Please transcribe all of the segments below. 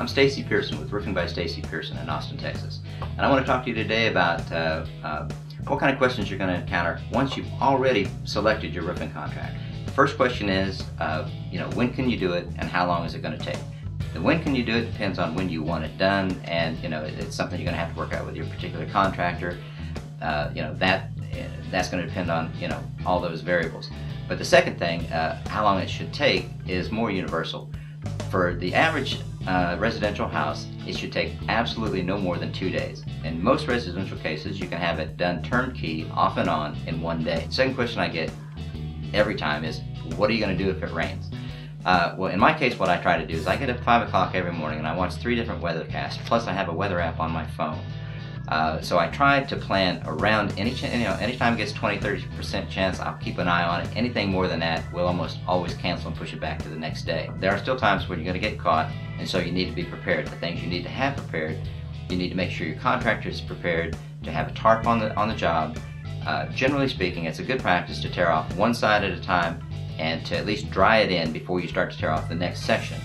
I'm Stacy Pearson with Roofing by Stacy Pearson in Austin, Texas. And I want to talk to you today about what kind of questions you're going to encounter once you've already selected your roofing contract. The first question is, when can you do it and how long is it going to take? The when can you do it depends on when you want it done, and it's something you're going to have to work out with your particular contractor. That's going to depend on all those variables. But the second thing, how long it should take, is more universal. For the average residential house, it should take absolutely no more than 2 days. In most residential cases, you can have it done turnkey, off and on, in 1 day. Second question I get every time is, what are you going to do if it rains? Well, in my case, what I try to do is I get up at 5 o'clock every morning and I watch 3 different weathercasts, plus I have a weather app on my phone. So I try to plan around anytime it gets 20-30% chance, I'll keep an eye on it. Anything more than that, we'll almost always cancel and push it back to the next day. There are still times when you're going to get caught, and so you need to be prepared. The things you need to have prepared: you need to make sure your contractor is prepared to have a tarp on the job. Generally speaking, it's a good practice to tear off one side at a time and to at least dry it in before you start to tear off the next section.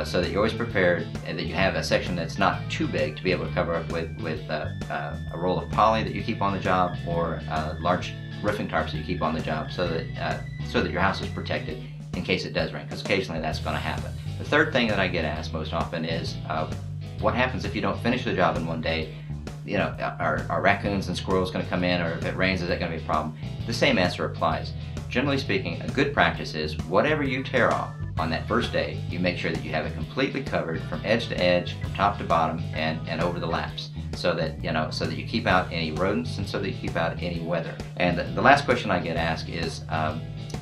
So that you're always prepared and that you have a section that's not too big to be able to cover up with a roll of poly that you keep on the job, or large roofing tarps that you keep on the job, so that your house is protected in case it does rain, because occasionally that's going to happen. The third thing that I get asked most often is, what happens if you don't finish the job in 1 day? Are raccoons and squirrels going to come in, or if it rains, is that going to be a problem? The same answer applies. Generally speaking, a good practice is whatever you tear off on that first day, you make sure that you have it completely covered from edge to edge, from top to bottom, and over the laps, so that you keep out any rodents and so that you keep out any weather. And the last question I get asked is,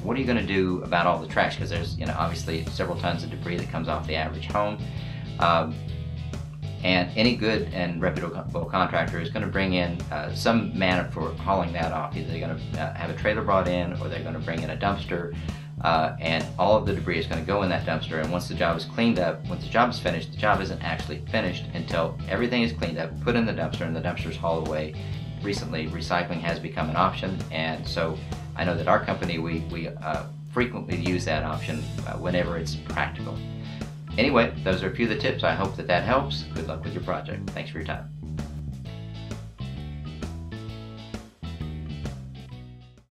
what are you going to do about all the trash? Because there's obviously several tons of debris that comes off the average home. And any good and reputable contractor is going to bring in some manner for hauling that off. Either they're going to have a trailer brought in, or they're going to bring in a dumpster, and all of the debris is going to go in that dumpster. And once the job is cleaned up, once the job is finished, the job isn't actually finished until everything is cleaned up, put in the dumpster, and the dumpster is hauled away. Recently, recycling has become an option, and so I know that our company, we frequently use that option whenever it's practical. Anyway, those are a few of the tips. I hope that helps. Good luck with your project. Thanks for your time.